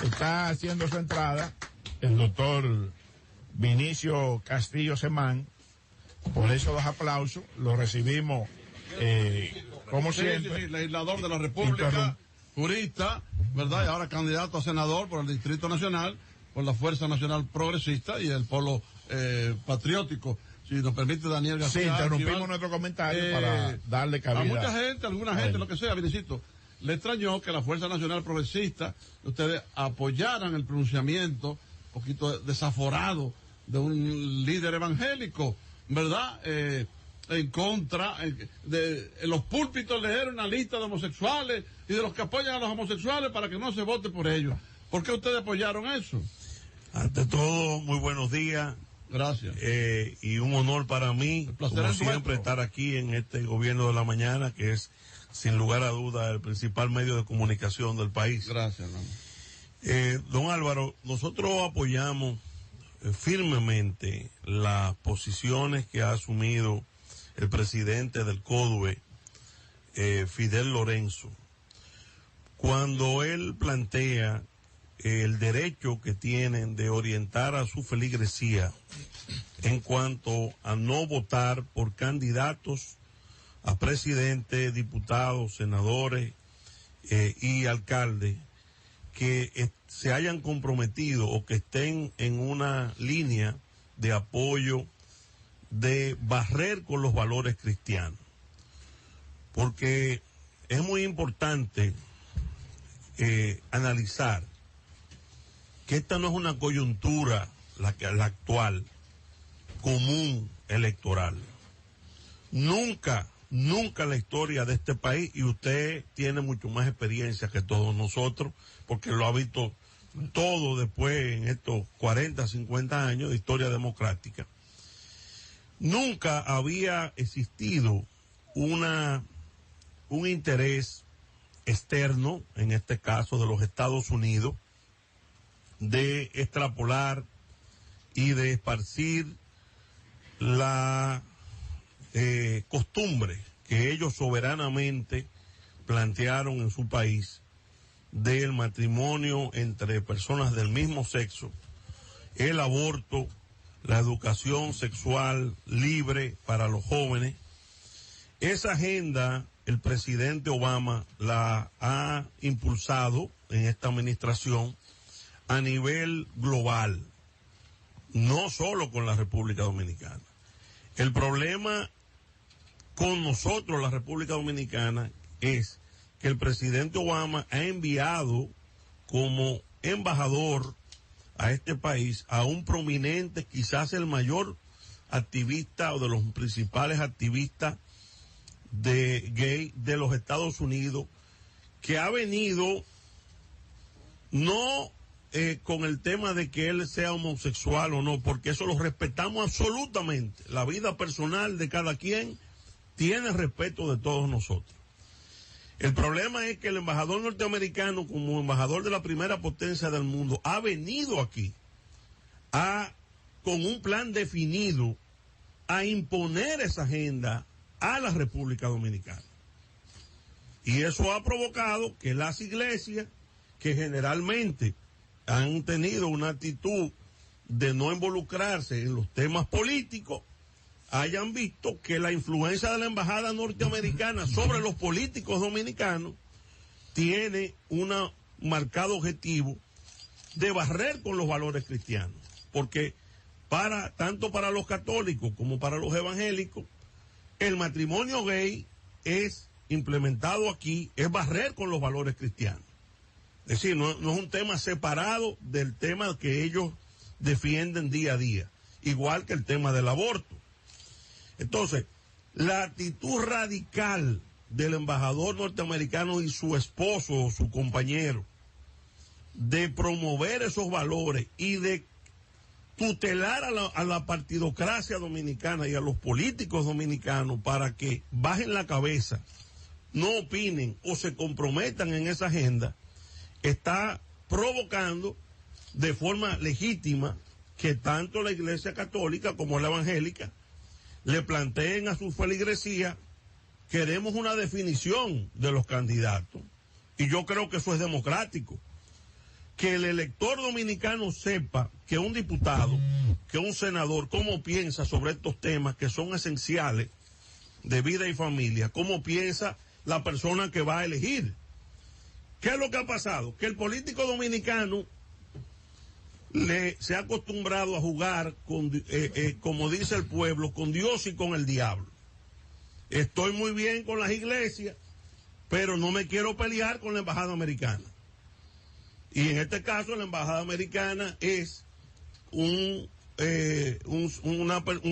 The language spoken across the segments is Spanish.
está haciendo su entrada el doctor Vinicio Castillo Semán. Por eso los aplausos, lo recibimos como siempre. Sí, legislador de la República, jurista, ¿verdad? Y ahora candidato a senador por el Distrito Nacional, por la Fuerza Nacional Progresista y el Polo Patriótico. Si nos permite, Daniel García. Sí, interrumpimos nuestro comentario para darle cabida. A mucha gente, alguna gente, lo que sea, Vinicito, le extrañó que la Fuerza Nacional Progresista, ustedes apoyaran el pronunciamiento un poquito desaforado de un líder evangélico, ¿verdad? En contra de los púlpitos, leer una lista de homosexuales y de los que apoyan a los homosexuales para que no se vote por ellos. ¿Por qué ustedes apoyaron eso? Ante todo, muy buenos días. Gracias. Y un honor para mí, como siempre, estar aquí en este Gobierno de la Mañana, que es, sin lugar a duda, el principal medio de comunicación del país. Gracias, hermano. Don Álvaro, nosotros apoyamos firmemente las posiciones que ha asumido el presidente del CODUE, Fidel Lorenzo, cuando él plantea el derecho que tienen de orientar a su feligresía en cuanto a no votar por candidatos a presidente, diputados, senadores y alcaldes que se hayan comprometido o que estén en una línea de apoyo de barrer con los valores cristianos. Porque es muy importante analizar que esta no es una coyuntura, la actual, común electoral. Nunca en la historia de este país, y usted tiene mucho más experiencia que todos nosotros, porque lo ha visto todo después en estos 40, 50 años de historia democrática. Nunca había existido un interés externo, en este caso de los Estados Unidos, de extrapolar y de esparcir la costumbre que ellos soberanamente plantearon en su país del matrimonio entre personas del mismo sexo, el aborto, la educación sexual libre para los jóvenes. Esa agenda el presidente Obama la ha impulsado en esta administración a nivel global, no solo con la República Dominicana. El problema con nosotros, la República Dominicana, es que el presidente Obama ha enviado como embajador a este país a un prominente, quizás el mayor activista o de los principales activistas de gay de los Estados Unidos, que ha venido no con el tema de que él sea homosexual o no, porque eso lo respetamos absolutamente. La vida personal de cada quien tiene respeto de todos nosotros. El problema es que el embajador norteamericano, como embajador de la primera potencia del mundo, ha venido aquí con un plan definido a imponer esa agenda a la República Dominicana. Y eso ha provocado que las iglesias, que generalmente han tenido una actitud de no involucrarse en los temas políticos, hayan visto que la influencia de la embajada norteamericana sobre los políticos dominicanos tiene un marcado objetivo de barrer con los valores cristianos, porque tanto para los católicos como para los evangélicos, el matrimonio gay es implementado aquí, es barrer con los valores cristianos. Es decir, no es un tema separado del tema que ellos defienden día a día, igual que el tema del aborto. Entonces, la actitud radical del embajador norteamericano y su esposo o su compañero de promover esos valores y de tutelar a la partidocracia dominicana y a los políticos dominicanos para que bajen la cabeza, no opinen o se comprometan en esa agenda, está provocando de forma legítima que tanto la Iglesia Católica como la evangélica le planteen a su feligresía: queremos una definición de los candidatos. Y yo creo que eso es democrático. que el elector dominicano sepa que un diputado, que un senador, cómo piensa sobre estos temas que son esenciales de vida y familia, cómo piensa la persona que va a elegir. ¿Qué es lo que ha pasado? Que el político dominicano se ha acostumbrado a jugar, como dice el pueblo, con Dios y con el diablo. Estoy muy bien con las iglesias, pero no me quiero pelear con la embajada americana. Y en este caso la embajada americana es un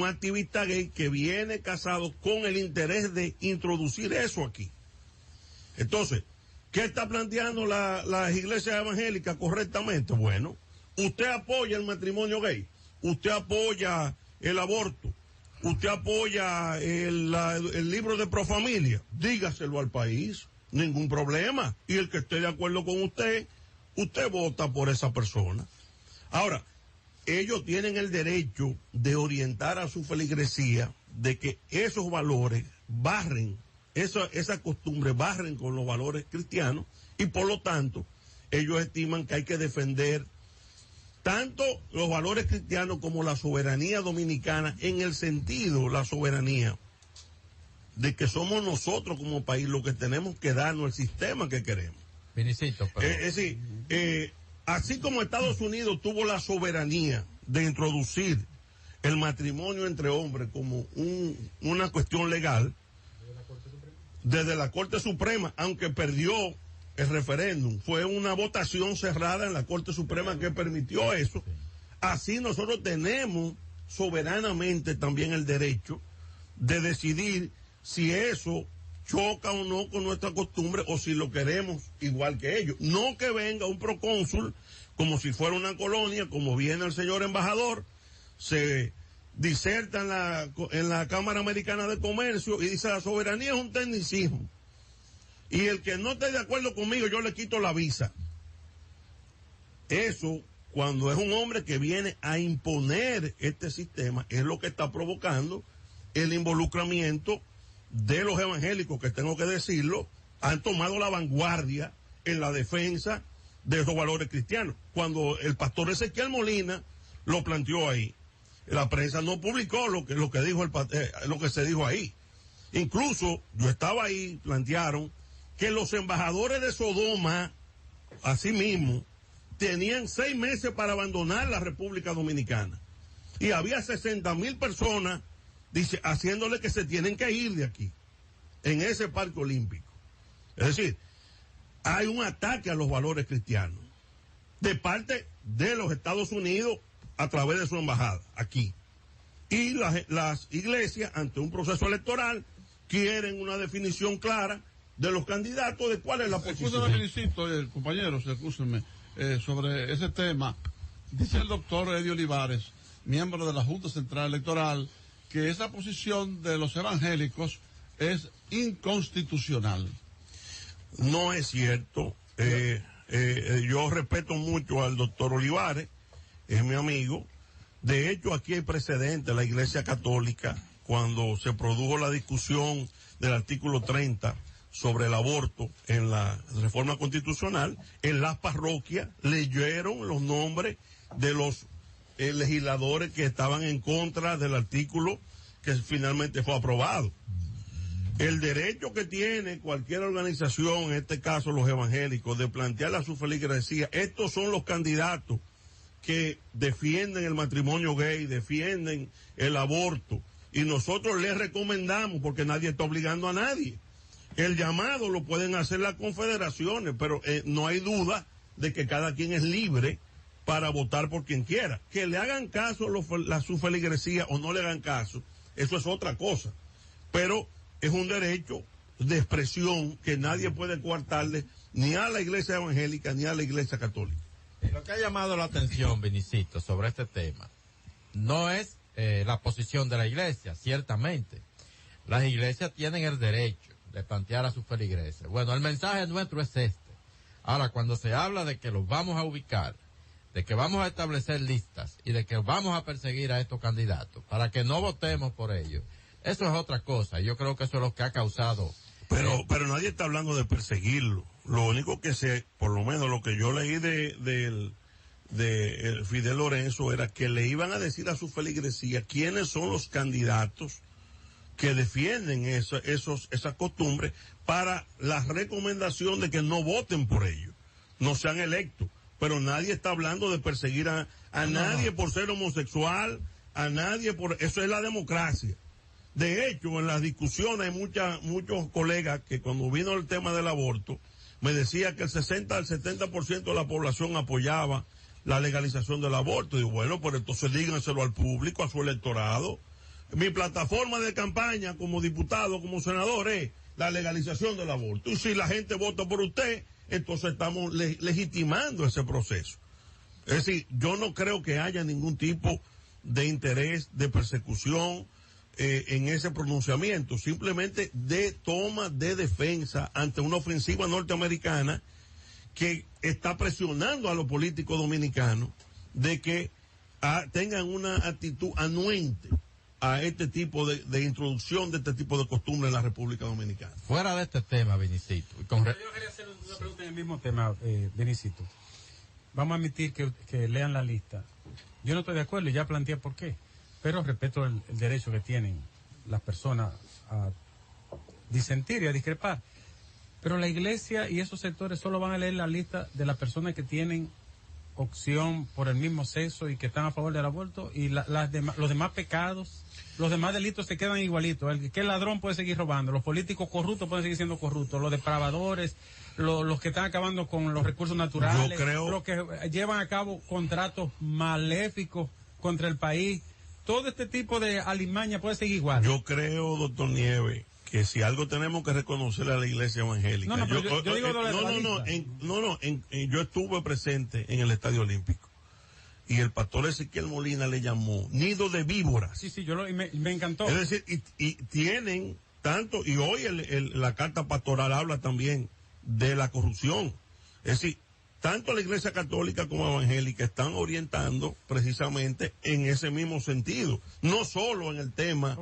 activista gay que viene casado con el interés de introducir eso aquí. Entonces, ¿qué está planteando las iglesias evangélicas correctamente? Bueno, usted apoya el matrimonio gay, usted apoya el aborto, usted apoya el libro de Profamilia, dígaselo al país, ningún problema. Y el que esté de acuerdo con usted vota por esa persona. Ahora, ellos tienen el derecho de orientar a su feligresía de que esos valores barren, esa costumbre barren con los valores cristianos, y por lo tanto, ellos estiman que hay que defender tanto los valores cristianos como la soberanía dominicana, en el sentido, la soberanía de que somos nosotros como país los que tenemos que darnos el sistema que queremos. Vinicito, pero... Es decir, así como Estados Unidos tuvo la soberanía de introducir el matrimonio entre hombres como una cuestión legal, desde la Corte Suprema, aunque perdió el referéndum, fue una votación cerrada en la Corte Suprema que permitió eso. Así nosotros tenemos soberanamente también el derecho de decidir si eso choca o no con nuestra costumbre, o si lo queremos igual que ellos. No que venga un procónsul como si fuera una colonia, como viene el señor embajador, se diserta en la Cámara Americana de Comercio y dice: la soberanía es un tecnicismo, y el que no esté de acuerdo conmigo yo le quito la visa. Eso, cuando es un hombre que viene a imponer este sistema, es lo que está provocando el involucramiento de los evangélicos, que tengo que decirlo, han tomado la vanguardia en la defensa de esos valores cristianos. Cuando el pastor Ezequiel Molina lo planteó ahí, la prensa no publicó lo que dijo lo que se dijo ahí. Incluso yo estaba ahí, plantearon que los embajadores de Sodoma, así mismo, tenían 6 meses para abandonar la República Dominicana, y había 60,000 personas, dice, haciéndole que se tienen que ir de aquí, en ese parque olímpico. Es decir, hay un ataque a los valores cristianos de parte de los Estados Unidos a través de su embajada aquí. Y las iglesias, ante un proceso electoral, quieren una definición clara de los candidatos, de cuál es la posición. Felicito, compañeros, excúsenme, sobre ese tema. Dice el doctor Eddie Olivares, miembro de la Junta Central Electoral, que esa posición de los evangélicos es inconstitucional. No es cierto. Yo respeto mucho al doctor Olivares, es mi amigo. De hecho, aquí hay precedente. La Iglesia Católica, cuando se produjo la discusión del artículo 30 sobre el aborto en la reforma constitucional, en las parroquias leyeron los nombres de los legisladores que estaban en contra del artículo que finalmente fue aprobado. El derecho que tiene cualquier organización, en este caso los evangélicos, de plantear a su feligresía: estos son los candidatos que defienden el matrimonio gay, defienden el aborto, y nosotros les recomendamos, porque nadie está obligando a nadie. El llamado lo pueden hacer las confederaciones, pero no hay duda de que cada quien es libre para votar por quien quiera. Que le hagan caso a su feligresía o no le hagan caso, eso es otra cosa. Pero es un derecho de expresión que nadie puede coartarle, ni a la Iglesia evangélica ni a la Iglesia católica. Lo que ha llamado la atención, Vinicito, sobre este tema, no es la posición de la Iglesia, ciertamente. Las iglesias tienen el derecho de plantear a sus feligreses. Bueno, el mensaje nuestro es este. Ahora, cuando se habla de que los vamos a ubicar, de que vamos a establecer listas y de que vamos a perseguir a estos candidatos para que no votemos por ellos, eso es otra cosa. Yo creo que eso es lo que ha causado. Pero nadie está hablando de perseguirlo. Lo único que por lo menos lo que yo leí de Fidel Lorenzo era que le iban a decir a su feligresía quiénes son los candidatos que defienden esas costumbres para la recomendación de que no voten por ellos, no sean electos. Pero nadie está hablando de perseguir a nadie por ser homosexual, a nadie por... Eso es la democracia. De hecho, en las discusiones hay muchos colegas que cuando vino el tema del aborto, me decía que el 60 al 70% de la población apoyaba la legalización del aborto. Y digo, bueno, pues entonces díganselo al público, a su electorado. Mi plataforma de campaña como diputado, como senador, es la legalización del aborto. Y si la gente vota por usted, entonces estamos legitimando ese proceso. Es decir, yo no creo que haya ningún tipo de interés, de persecución en ese pronunciamiento, simplemente de toma de defensa ante una ofensiva norteamericana que está presionando a los políticos dominicanos de que tengan una actitud anuente a este tipo de introducción de este tipo de costumbre en la República Dominicana. Fuera de este tema, Vinicito. Yo quería hacer una pregunta en el mismo tema, Vinicito. Vamos a admitir que lean la lista. Yo no estoy de acuerdo y ya planteé por qué, pero respeto el derecho que tienen las personas a disentir y a discrepar. Pero la iglesia y esos sectores solo van a leer la lista de las personas que tienen opción por el mismo sexo y que están a favor del aborto, y los demás pecados, los demás delitos se quedan igualitos. El que es ladrón puede seguir robando, los políticos corruptos pueden seguir siendo corruptos, los depravadores, los que están acabando con los recursos naturales, los que llevan a cabo contratos maléficos contra el país, todo este tipo de alimaña puede seguir igual. Yo creo, doctor Nieves, que si algo tenemos que reconocerle a la iglesia evangélica. Yo estuve presente en el Estadio Olímpico y el pastor Ezequiel Molina le llamó nido de víboras. Sí, me encantó. Es decir, y tienen tanto, y hoy la carta pastoral habla también de la corrupción. Es decir, tanto la iglesia católica como evangélica están orientando precisamente en ese mismo sentido, no solo en el tema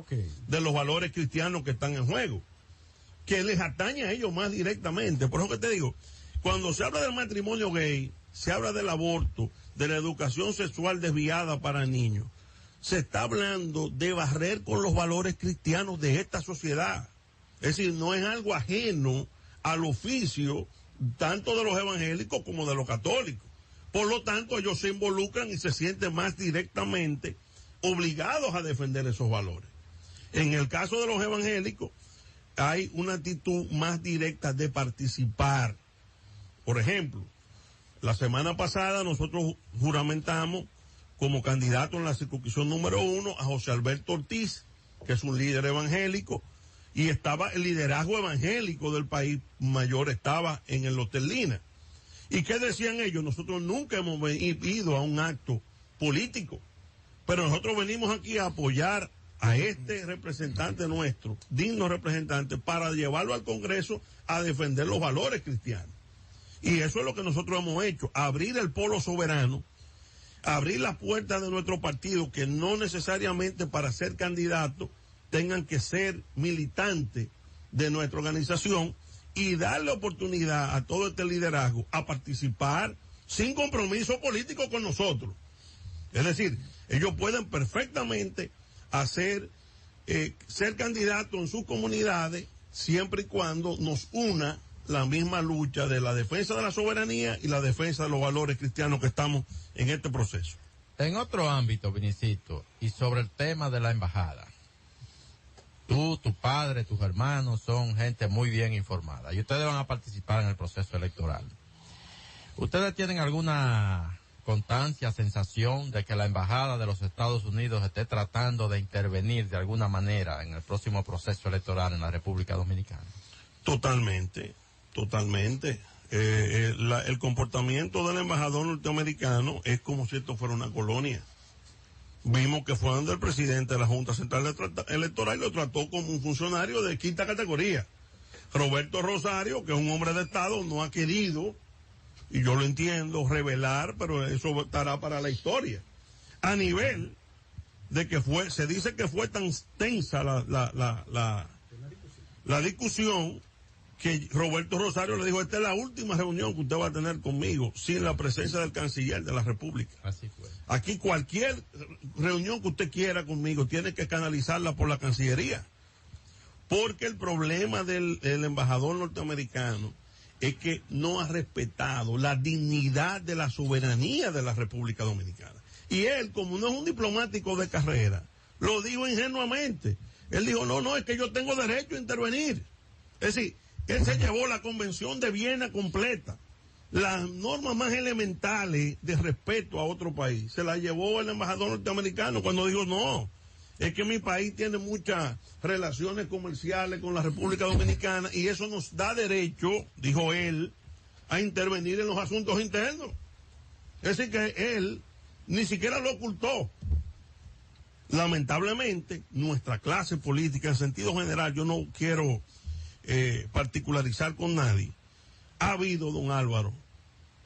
de los valores cristianos que están en juego, que les atañe a ellos más directamente. Por eso que te digo, cuando se habla del matrimonio gay, se habla del aborto, de la educación sexual desviada para niños, se está hablando de barrer con los valores cristianos de esta sociedad. Es decir, no es algo ajeno al oficio tanto de los evangélicos como de los católicos. Por lo tanto, ellos se involucran y se sienten más directamente obligados a defender esos valores. En el caso de los evangélicos, hay una actitud más directa de participar. Por ejemplo, la semana pasada nosotros juramentamos como candidato en la circunscripción número 1 a José Alberto Ortiz, que es un líder evangélico, y estaba el liderazgo evangélico del país mayor, estaba en el Hotel Lina. ¿Y qué decían ellos? Nosotros nunca hemos ido a un acto político, pero nosotros venimos aquí a apoyar a este representante nuestro, digno representante, para llevarlo al Congreso a defender los valores cristianos. Y eso es lo que nosotros hemos hecho, abrir el polo soberano, abrir las puertas de nuestro partido, que no necesariamente para ser candidato tengan que ser militantes de nuestra organización, y darle oportunidad a todo este liderazgo a participar sin compromiso político con nosotros. Es decir, ellos pueden perfectamente ser candidatos en sus comunidades siempre y cuando nos una la misma lucha de la defensa de la soberanía y la defensa de los valores cristianos que estamos en este proceso. En otro ámbito, Vinicito, y sobre el tema de la embajada, tú, tu padre, tus hermanos son gente muy bien informada y ustedes van a participar en el proceso electoral. ¿Ustedes tienen alguna constancia, sensación de que la embajada de los Estados Unidos esté tratando de intervenir de alguna manera en el próximo proceso electoral en la República Dominicana? Totalmente. El comportamiento del embajador norteamericano es como si esto fuera una colonia. Vimos que fue donde el presidente de la Junta Central Electoral lo trató como un funcionario de quinta categoría. Roberto Rosario, que es un hombre de Estado, no ha querido, y yo lo entiendo, revelar, pero eso estará para la historia. A nivel de que se dice que fue tan tensa la discusión, que Roberto Rosario le dijo, esta es la última reunión que usted va a tener conmigo sin la presencia del canciller de la República. Así fue. Aquí cualquier reunión que usted quiera conmigo tiene que canalizarla por la Cancillería. Porque el problema del embajador norteamericano es que no ha respetado la dignidad de la soberanía de la República Dominicana. Y él, como no es un diplomático de carrera, lo dijo ingenuamente. Él dijo, no, es que yo tengo derecho a intervenir. Es decir, él se llevó la Convención de Viena completa. Las normas más elementales de respeto a otro país se las llevó el embajador norteamericano cuando dijo, no, es que mi país tiene muchas relaciones comerciales con la República Dominicana y eso nos da derecho, dijo él, a intervenir en los asuntos internos. Es decir, que él ni siquiera lo ocultó. Lamentablemente, nuestra clase política, en sentido general, yo no quiero particularizar con nadie, ha habido, don Álvaro,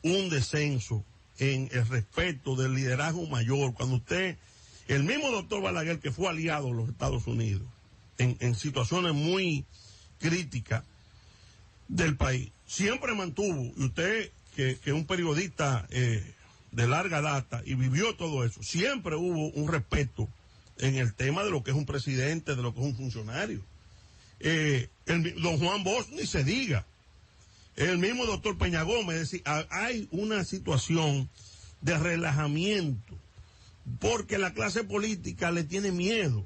un descenso en el respeto del liderazgo mayor. Cuando usted, el mismo doctor Balaguer, que fue aliado de los Estados Unidos, en situaciones muy críticas del país, siempre mantuvo, y usted, que es un periodista de larga data y vivió todo eso, siempre hubo un respeto en el tema de lo que es un presidente, de lo que es un funcionario. Don Juan Bosch ni se diga. El mismo doctor Peña Gómez decía, hay una situación de relajamiento porque la clase política le tiene miedo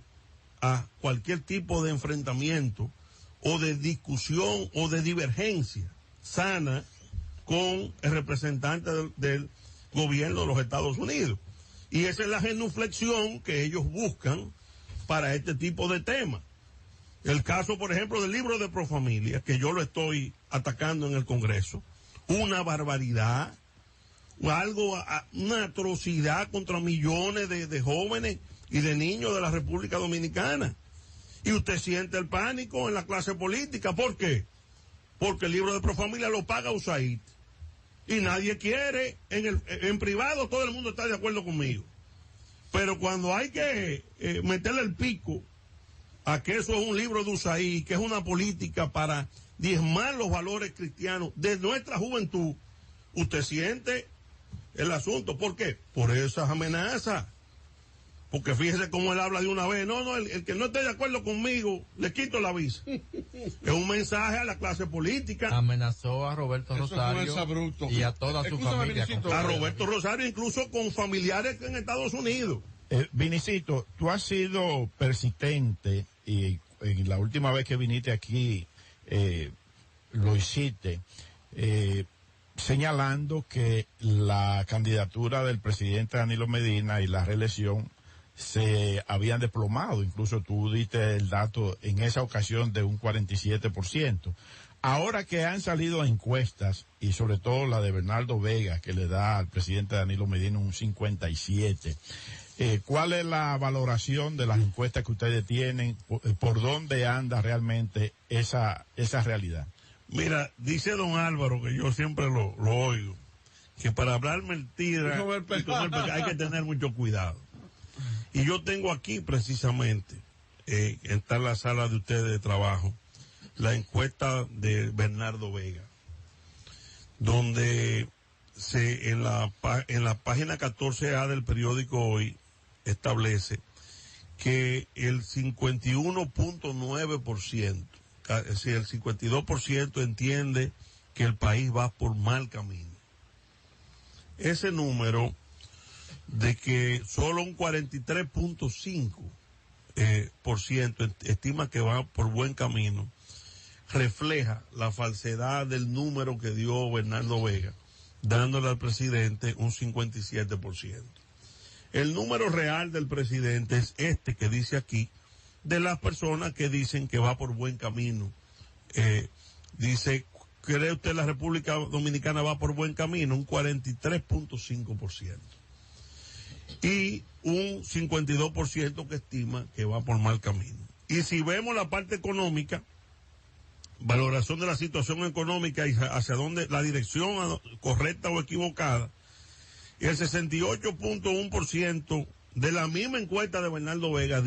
a cualquier tipo de enfrentamiento o de discusión o de divergencia sana con el representante del gobierno de los Estados Unidos. Y esa es la genuflexión que ellos buscan para este tipo de temas. El caso, por ejemplo, del libro de Profamilia, que yo lo estoy atacando en el Congreso, una barbaridad, una atrocidad contra millones de jóvenes y de niños de la República Dominicana. Y usted siente el pánico en la clase política. ¿Por qué? Porque el libro de Profamilia lo paga USAID. Y nadie quiere, en privado todo el mundo está de acuerdo conmigo. Pero cuando hay que meterle el pico a que eso es un libro de USAID, que es una política para diezmar los valores cristianos de nuestra juventud, usted siente el asunto. ¿Por qué? Por esas amenazas. Porque fíjese cómo él habla de una vez. No, el que no esté de acuerdo conmigo, le quito la visa. Es un mensaje a la clase política. Amenazó a Roberto Rosario y a toda su familia. A Roberto Rosario, incluso con familiares en Estados Unidos. Vinicito, tú has sido persistente y la última vez que viniste aquí lo hiciste, señalando que la candidatura del presidente Danilo Medina y la reelección se habían desplomado. Incluso tú diste el dato en esa ocasión de un 47%. Ahora que han salido encuestas, y sobre todo la de Bernardo Vega, que le da al presidente Danilo Medina un 57%, ¿cuál es la valoración de las encuestas que ustedes tienen? ¿Por dónde anda realmente esa realidad? Mira, dice don Álvaro, que yo siempre lo oigo, que para hablar mentira hay que tener mucho cuidado. Y yo tengo aquí precisamente, está en la sala de ustedes de trabajo, la encuesta de Bernardo Vega, donde en la página 14A del periódico Hoy establece que el 51.9%, es decir, el 52% entiende que el país va por mal camino. Ese número de que solo un 43.5% estima que va por buen camino, refleja la falsedad del número que dio Bernardo Vega, dándole al presidente un 57%. El número real del presidente es este que dice aquí, de las personas que dicen que va por buen camino. Dice, ¿cree usted la República Dominicana va por buen camino? Un 43.5%. Y un 52% que estima que va por mal camino. Y si vemos la parte económica, valoración de la situación económica y hacia dónde, la dirección correcta o equivocada, y el 68.1% de la misma encuesta de Bernardo Vega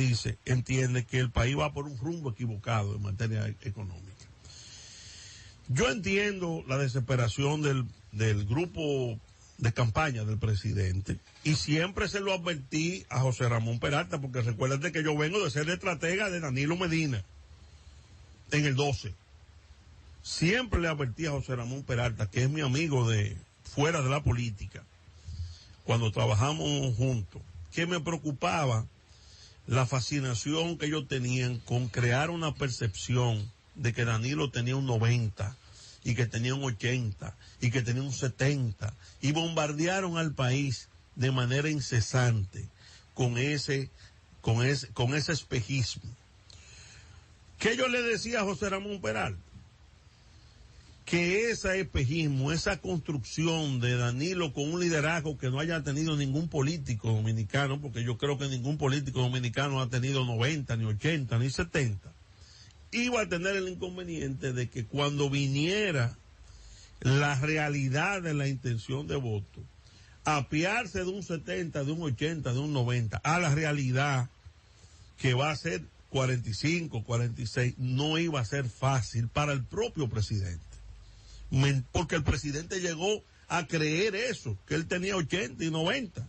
entiende que el país va por un rumbo equivocado en materia económica. Yo entiendo la desesperación del grupo de campaña del presidente y siempre se lo advertí a José Ramón Peralta, porque recuérdate que yo vengo de ser estratega de Danilo Medina en el 12. Siempre le advertí a José Ramón Peralta, que es mi amigo de fuera de la política, cuando trabajamos juntos, que me preocupaba la fascinación que ellos tenían con crear una percepción de que Danilo tenía un 90 y que tenía un 80 y que tenía un 70 y bombardearon al país de manera incesante con ese espejismo. ¿Qué yo le decía a José Ramón Peralta? Que ese espejismo, esa construcción de Danilo con un liderazgo que no haya tenido ningún político dominicano, porque yo creo que ningún político dominicano ha tenido 90, ni 80, ni 70, iba a tener el inconveniente de que cuando viniera la realidad de la intención de voto, apiarse de un 70, de un 80, de un 90, a la realidad que va a ser 45, 46, no iba a ser fácil para el propio presidente. Porque el presidente llegó a creer eso, que él tenía 80 y 90.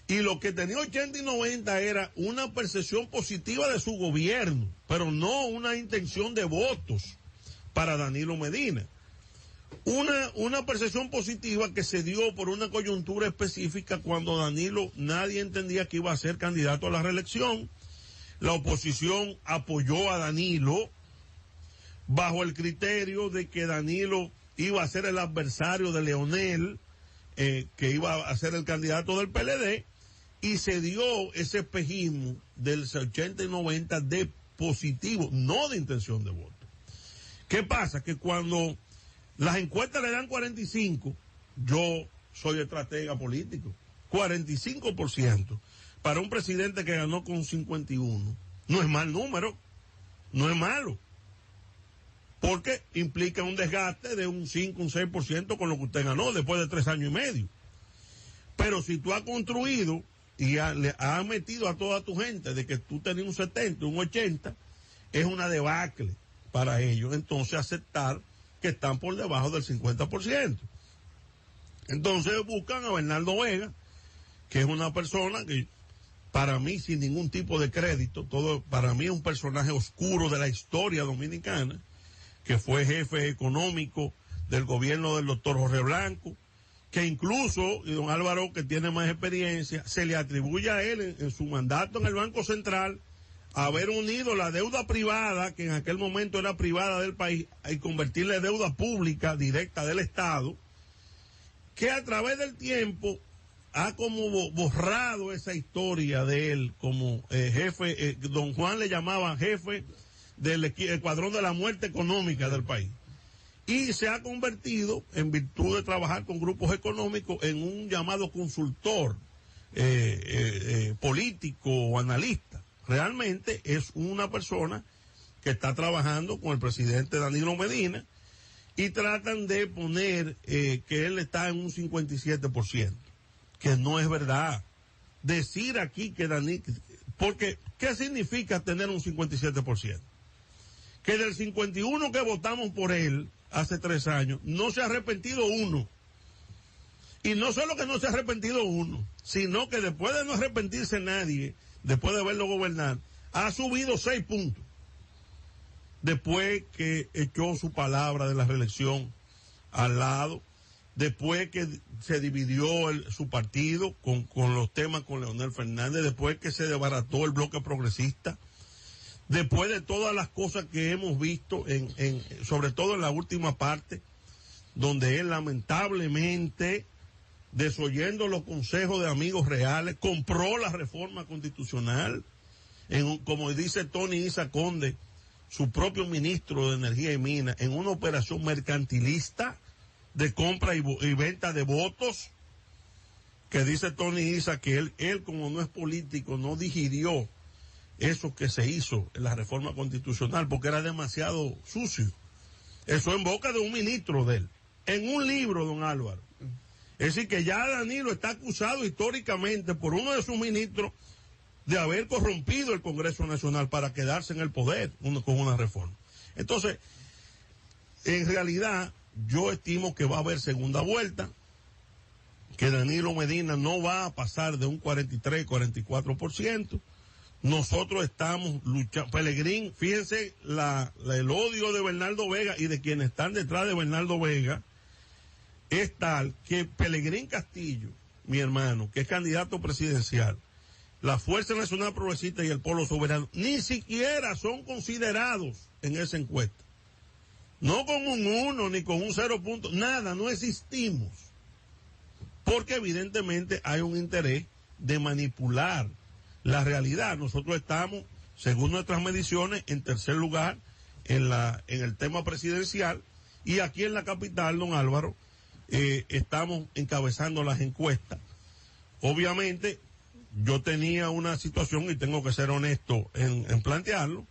Y lo que tenía 80 y 90 era una percepción positiva de su gobierno, pero no una intención de votos para Danilo Medina. Una percepción positiva que se dio por una coyuntura específica cuando Danilo, nadie entendía que iba a ser candidato a la reelección. La oposición apoyó a Danilo bajo el criterio de que Danilo iba a ser el adversario de Leonel, que iba a ser el candidato del PLD, y se dio ese espejismo del 80 y 90 de positivo, no de intención de voto. ¿Qué pasa? Que cuando las encuestas le dan 45, yo soy estratega político, 45% para un presidente que ganó con 51, no es mal número, no es malo, porque implica un desgaste de un 5, un 6% con lo que usted ganó después de 3 años y medio. Pero si tú has construido y le has metido a toda tu gente de que tú tenías un 70, un 80, es una debacle para ellos, entonces aceptar que están por debajo del 50%. Entonces buscan a Bernardo Vega, que es una persona que para mí sin ningún tipo de crédito, para mí es un personaje oscuro de la historia dominicana, que fue jefe económico del gobierno del doctor Jorge Blanco, que incluso, y don Álvaro, que tiene más experiencia, se le atribuye a él en su mandato en el Banco Central haber unido la deuda privada, que en aquel momento era privada del país, y convertirla en deuda pública directa del Estado, que a través del tiempo ha como borrado esa historia de él como jefe, don Juan le llamaba jefe del escuadrón de la muerte económica del país. Y se ha convertido, en virtud de trabajar con grupos económicos, en un llamado consultor político o analista. Realmente es una persona que está trabajando con el presidente Danilo Medina y tratan de poner que él está en un 57%, que no es verdad. Decir aquí que Danilo, porque ¿qué significa tener un 57%? Que del 51 que votamos por él hace 3 años, no se ha arrepentido uno. Y no solo que no se ha arrepentido uno, sino que después de no arrepentirse nadie, después de verlo gobernar, ha subido 6 puntos. Después que echó su palabra de la reelección al lado, después que se dividió su partido con los temas con Leonel Fernández, después que se desbarató el bloque progresista, después de todas las cosas que hemos visto, sobre todo en la última parte, donde él lamentablemente, desoyendo los consejos de amigos reales, compró la reforma constitucional, como dice Tony Isa Conde, su propio ministro de Energía y Minas, en una operación mercantilista de compra y venta de votos, que dice Tony Isa que él como no es político, no digirió eso que se hizo en la reforma constitucional porque era demasiado sucio. Eso en boca de un ministro de él, en un libro, don Álvaro. Es decir, que ya Danilo está acusado históricamente por uno de sus ministros de haber corrompido el Congreso Nacional para quedarse en el poder con una reforma. Entonces, en realidad yo estimo que va a haber segunda vuelta, que Danilo Medina no va a pasar de un 43-44%. Nosotros estamos luchando. Pelegrín, fíjense el odio de Bernardo Vega y de quienes están detrás de Bernardo Vega es tal que Pelegrín Castillo, mi hermano, que es candidato presidencial, la Fuerza Nacional Progresista y el Polo Soberano, ni siquiera son considerados en esa encuesta. No con un 1 ni con un 0 punto, nada, no existimos. Porque evidentemente hay un interés de manipular la realidad. Nosotros estamos, según nuestras mediciones, en tercer lugar en el tema presidencial, y aquí en la capital, don Álvaro, estamos encabezando las encuestas. Obviamente, yo tenía una situación, y tengo que ser honesto en plantearlo,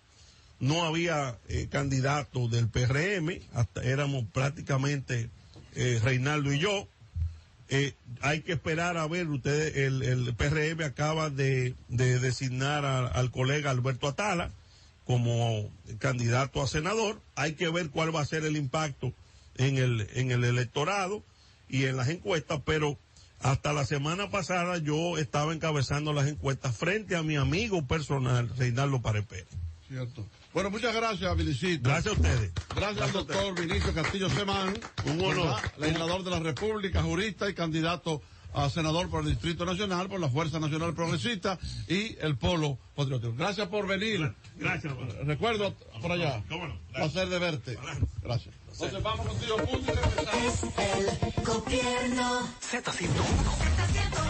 no había candidato del PRM, hasta éramos prácticamente Reinaldo y yo. Hay que esperar a ver, ustedes, el PRM acaba de designar al colega Alberto Atala como candidato a senador. Hay que ver cuál va a ser el impacto en el electorado y en las encuestas, pero hasta la semana pasada yo estaba encabezando las encuestas frente a mi amigo personal, Reinaldo Párez Pérez. Cierto. Bueno, muchas gracias, Vinicito. Gracias a ustedes. Gracias al doctor Vinicio Castillo Semán, un honor, legislador de la República, jurista y candidato a senador por el Distrito Nacional, por la Fuerza Nacional Progresista y el Polo Patriótico. Gracias por venir. Gracias, hermano. Recuerdo por allá. ¿Cómo no? Placer de verte. Gracias. Entonces vamos contigo, punto y regresamos. Es el gobierno Z101.